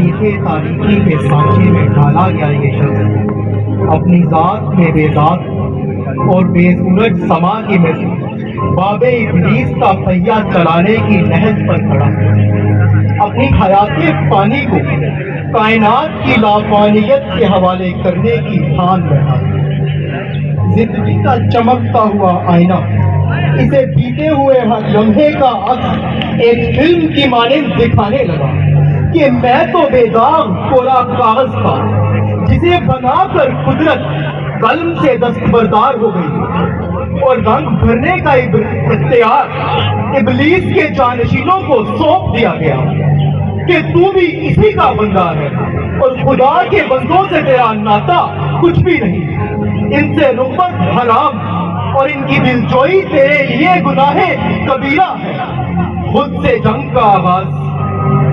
تاریخی کے سانچے میں ڈالا گیا یہ شخص اپنی ذات میں بے ذات اور بے سورج سما کی مثل باب ابلیس کا پہیا چلانے کی نہج پر کھڑا، اپنی حیات فانی کو کائنات کی لافانیت کے حوالے کرنے کی ٹھان بیٹھا۔ زندگی کا چمکتا ہوا آئینہ اسے بیتے ہوئے ہر لمحے کا عکس ایک فلم کی مانند دکھانے لگا کہ میں تو بے داغ کولا کاغذ تھا جسے بنا کر قدرت قلم سے دستبردار ہو گئی اور رنگ بھرنے کا اختیار ابلیس کے جانشینوں کو سونپ دیا گیا کہ تو بھی اسی کا بندہ ہے اور خدا کے بندوں سے تیرا ناتا کچھ بھی نہیں، ان سے رغبت حرام اور ان کی دلجوئی تیرے لیے گناہ کبیرہ ہے۔ خود سے جنگ کا آغاز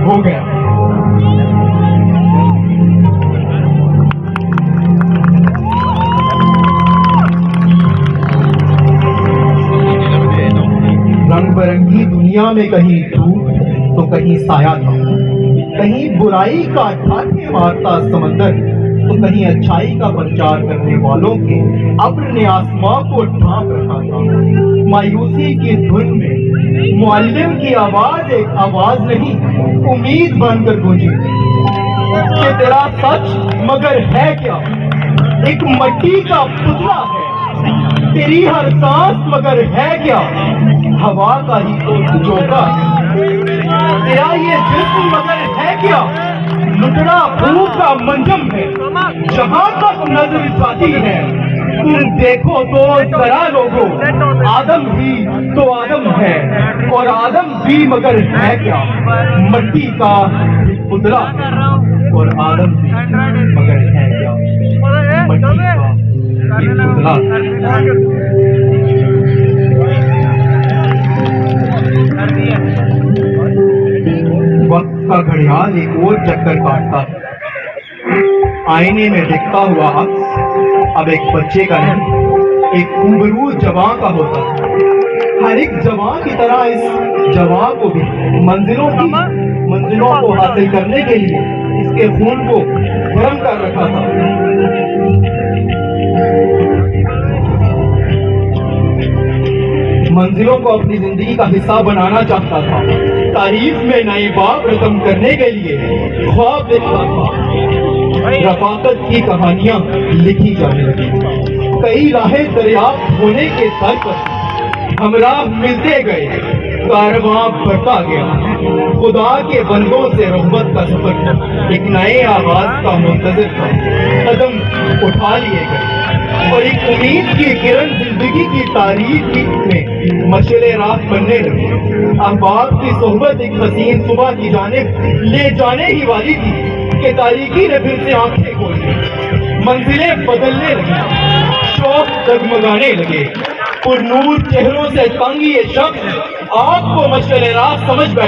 ہو گیا۔ رنگ برنگی دنیا میں کہیں دھوپ تو کہیں سایہ تھا، کہیں برائی کا ٹھاٹھے مارتا سمندر تو کہیں اچھائی کا پرچار کرنے والوں کے ابر نے آسمان کو ڈھانپ رکھا تھا۔ مایوسی کی دھن میں معلم کی آواز ایک آواز نہیں امید بن کر گونجی کہ تیرا سچ مگر ہے کیا، ایک مٹی کا پتلا ہے، تیری ہر سانس مگر ہے کیا، ہوا کا ہی تو جھونکا ہے، تیرا یہ جسم مگر ہے کیا، لٹڑا بھوک کا منجم ہے، جہاں تک نظر جاتی ہے تم دیکھو تو ذرا لوگو، آدم ہی تو آدم ہے اور آدم بھی مگر ہے کیا، مٹی کا پتلا ہے اور آدم بھی مگر ہے کیا، مٹی کا پتلا وقت کا گھڑیال ایک اور چکر کاٹتا ہے، آئینے میں دکھتا ہوا عکس اب ایک بچے کا نہیں، ایک خوبرو جوان کا ہوتا ہے۔ ہر ایک جوان کی طرح اس جوان کو بھی منزلوں کو حاصل کرنے کے لیے اس کے خون کو گرم کر رکھا تھا۔ منزلوں کو اپنی زندگی کا حصہ بنانا چاہتا تھا، تاریخ میں نئے باب رقم کرنے کے لیے خواب دیکھتا تھا۔ رفاقت کی کہانیاں لکھی جانے لگی، کئی راہیں دریافت ہونے کے در پر ہمراہ ملتے گئے، کارواں بڑھتا گیا، خدا کے بندوں سے رغبت کا سفر ایک نئے آغاز کا منتظر تھا۔ قدم اٹھا لیے گئے اور ایک امید کی کرن زندگی کی تاریخی میں مشعل راہ بننے لگی۔ احباب کی صحبت ایک حسین صبح کی جانب لے جانے ہی والی تھی کہ تاریکی نے پھر سے آنکھیں کھولی، منزلیں بدلنے لگی، شوق جگمگانے لگے، پر نور چہروں سے تنگ یہ شخص آپ کو مشعل راہ سمجھ بیٹھا۔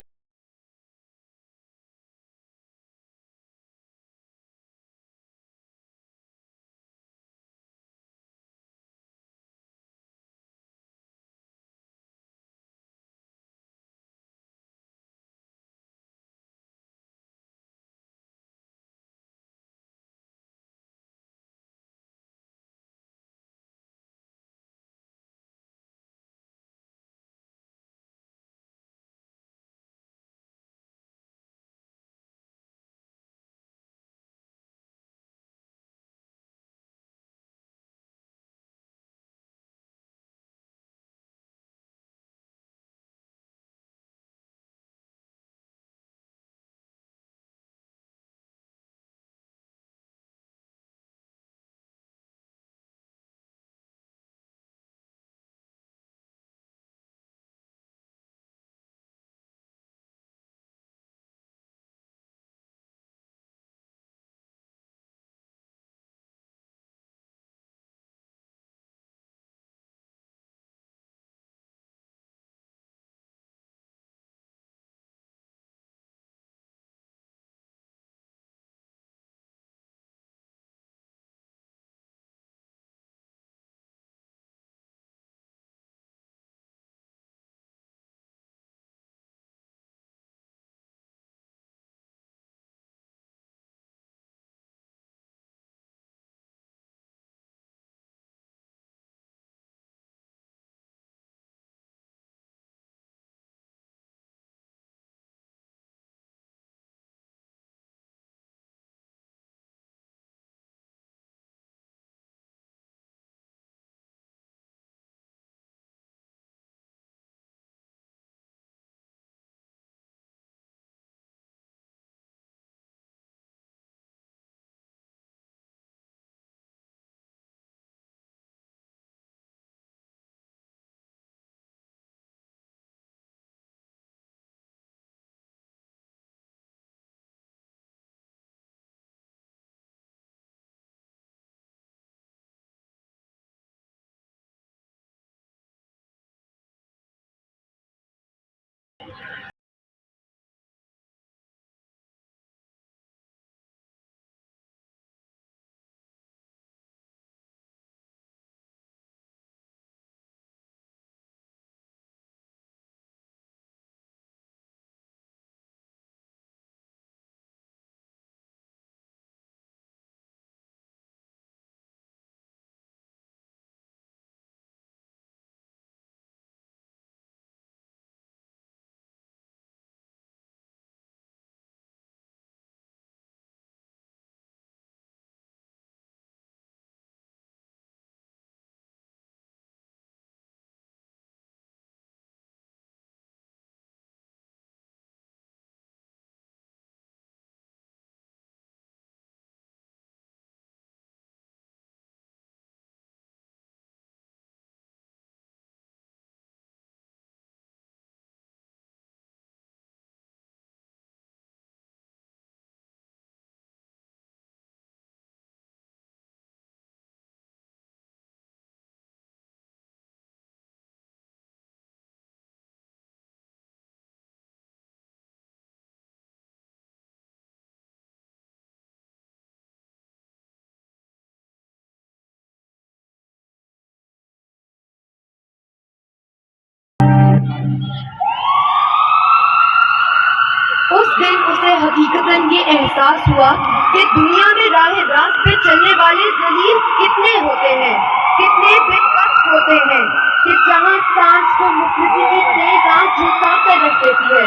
اس دن اسے حقیقتاً یہ احساس ہوا کہ دنیا میں راہ راست پہ چلنے والے ذلیل کتنے ہوتے ہیں، کتنے بے کس ہوتے ہیں، کہ جہاں سانس کو مفلسی کی تیز آنکھ جھکا کر رکھ دیتی ہے،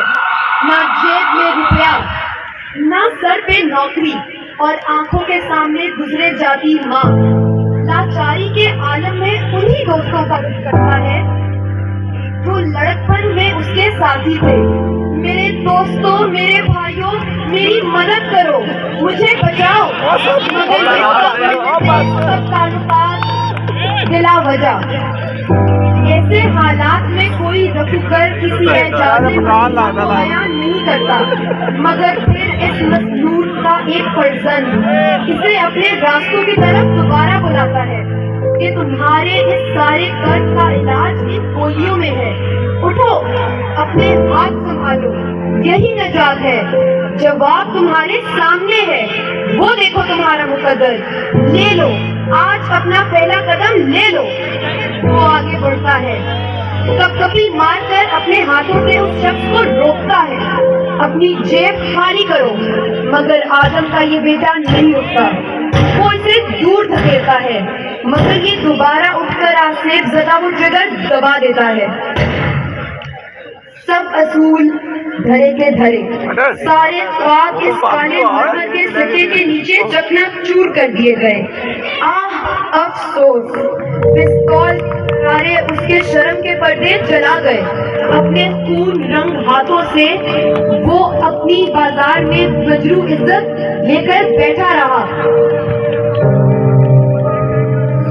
نہ جیب میں روپیہ، نہ سر پہ نوکری، اور آنکھوں کے سامنے گزرے جاتی ماں، لاچاری کے عالم میں انہی دوستوں کا دل کرتا ہے جو لڑکپن میں اس کے ساتھی تھے۔ میرے دوستوں، میرے بھائیوں، میری مدد کرو، مجھے بچاؤ، مگر سب تعلقات بلا وجہ۔ ایسے حالات میں کوئی رک کر کسی اعجاز کو بیان نہیں کرتا، مگر پھر اس مسلول کا ایک فرزند اسے اپنے راستوں کی طرف دوبارہ بلاتا ہے کہ تمہارے اس سارے درد کا علاج ان گولیوں میں ہے، اٹھو، اپنے ہاتھ سنبھالو، یہی نجات ہے، جواب تمہارے سامنے ہے، وہ دیکھو تمہارا مقدر، لے لو، آج اپنا پہلا قدم لے لو۔ وہ آگے بڑھتا ہے، کپ کپی مار کر اپنے ہاتھوں سے اس شخص کو روکتا ہے، اپنی جیب خالی کرو، مگر آدم کا یہ بیٹا نہیں اٹھتا، وہ اسے دور دھکیلتا ہے، مگر یہ دوبارہ اٹھ کر آسیب زدہ وہ جگر دبا دیتا ہے۔ سب اصول دھرے کے دھرے، سارے خواب اس کالے مرمر کے سکے کے نیچے چکنا چور کر دیے گئے۔ آہ افسوس، پستول سارے اس کے شرم کے پردے جلا گئے، اپنے خون رنگ ہاتھوں سے وہ اپنی بازار میں مجروح عزت لے کر بیٹھا رہا۔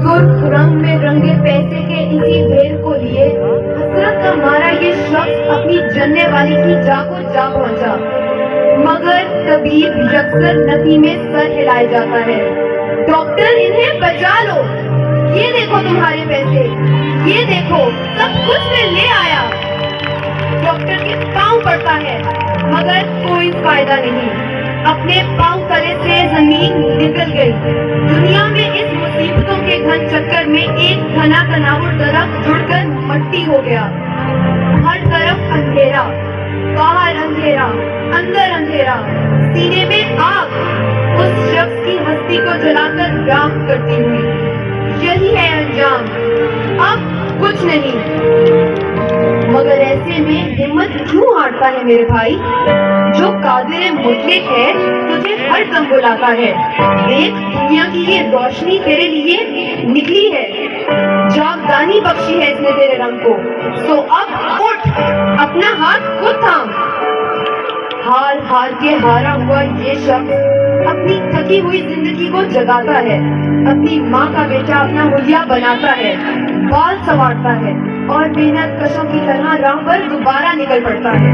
سرخ رنگ میں رنگے پیسے کے اسی ڈھیر کو لیے حسرت کا مارا یہ شخص اپنی جننے والی کی جا کو جا پہنچا، مگر طبیب یکسر نفی میں سر ہلائے جاتا ہے۔ ڈاکٹر انہیں بچا لو، یہ دیکھو تمہارے پیسے، یہ دیکھو سب کچھ میں لے آیا۔ ڈاکٹر کے پاؤں پڑتا ہے، مگر کوئی فائدہ نہیں، اپنے پاؤں تلے سے زمین نکل گئی۔ دنیا میں اس مصیبتوں کے گھن چکر میں ایک گھنا تناور درخت جڑ کر مٹی ہو گیا۔ ہر طرف اندھیرا، باہر اندھیرا، اندر اندھیرا، سینے میں آگ اس شخص کی ہستی کو جلا کر راکھ کرتی ہوئی۔ یہی ہے انجام، اب کچھ نہیں۔ مگر ایسے میں ہمت کیوں ہارتا ہے میرے بھائی؟ جو قادر مطلق ہے تجھے ہر دم بلاتا ہے، دیکھ دنیا کی یہ روشنی تیرے لیے نکلی ہے، جاودانی بخشی ہے اس نے تیرے رنگ کو، سو اب اٹھ، اپنا ہاتھ خود تھام۔ ہار ہار کے ہارا ہوا یہ شخص اپنی تھکی ہوئی زندگی کو جگاتا ہے، اپنی ماں کا بیٹا اپنا حلیہ بناتا ہے، بال سنوارتا ہے اور محنت کشوں کی طرح راہ پر دوبارہ نکل پڑتا ہے۔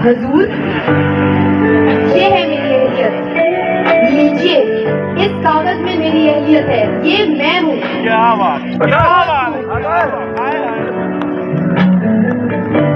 حضور، یہ ہے میری اہلیت، لیجیے، اس کاغذ میں میری اہلیت ہے، یہ میں ہوں۔ کیا بات!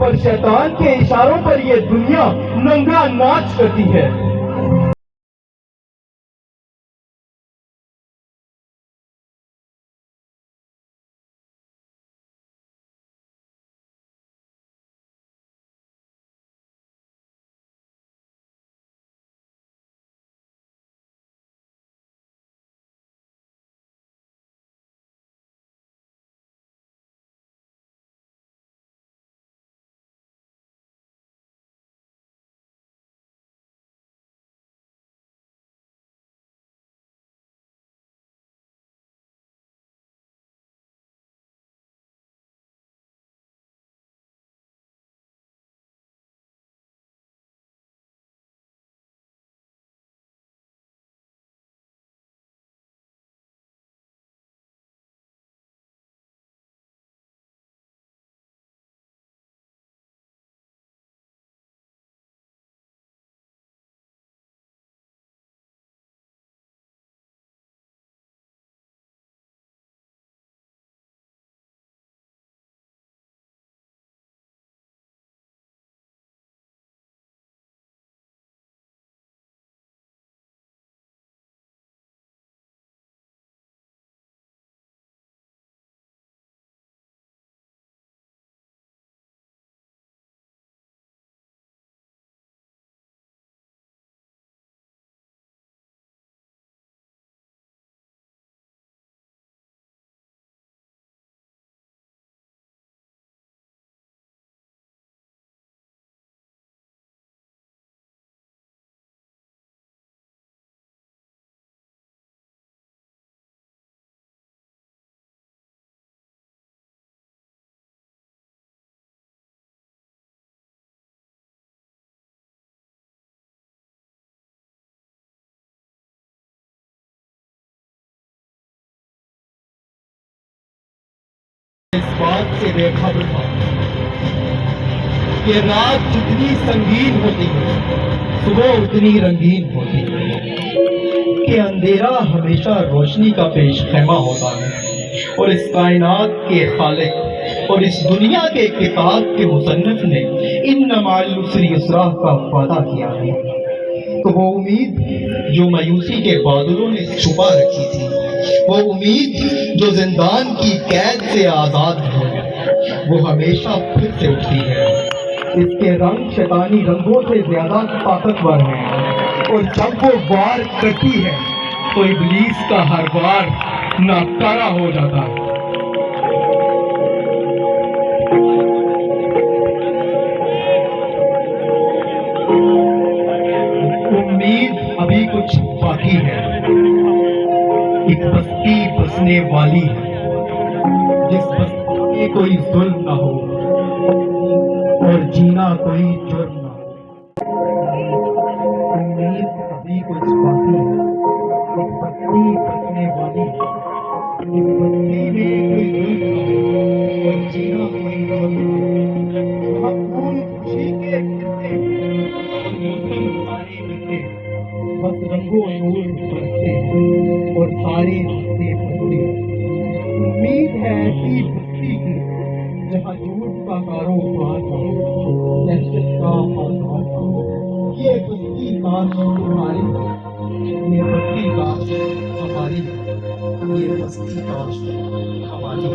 پر شیطان کے اشاروں پر یہ دنیا ننگا ناچ کرتی ہے۔ اس بات سے بے خبر تھا کہ رات جتنی سنگین ہوتی ہے صبح اتنی رنگین ہوتی ہے، کہ اندھیرا ہمیشہ روشنی کا پیش خیمہ ہوتا ہے، اور اس کائنات کے خالق اور اس دنیا کے کتاب کے مصنف نے ان مع العسر یسرا کا وعدہ کیا ہے۔ تو وہ امید جو مایوسی کے بادلوں نے چھپا رکھی تھی، وہ امید جو زندان کی قید سے آزاد ہے، وہ ہمیشہ پھر سے اٹھتی ہے۔ اس کے رنگ شیطانی رنگوں سے زیادہ طاقتور ہیں، اور جب وہ وار کرتی ہے تو ابلیس کا ہر وار ناکارہ ہو جاتا ہے۔ امید ابھی کچھ باقی ہے، ایک بستی بسنے والی ہے جس بستی میں کوئی ظلم نہ ہو اور جینا کوئی جرم نہ ہو۔ امید ابھی کچھ باقی ہے، ایک بستی بسنے والی ہے جس بستی میں کوئی ظلم نہ ہو اور جینا کوئی جرم نہ ہو۔ وہاں پھول خوشی کے کھلتے اور موسم سارے ملتے، بس رنگوں نور برستے اور سارے رستے بستے۔ امید ہے ایسی بستی کی جہاں جھوٹ کا کاروبار نہ ہو، دہشت کا بازار نہ ہو۔ یہ بستی کاش تمہاری، یہ بستی کاش ہماری، یہ بستی کاش ہماری۔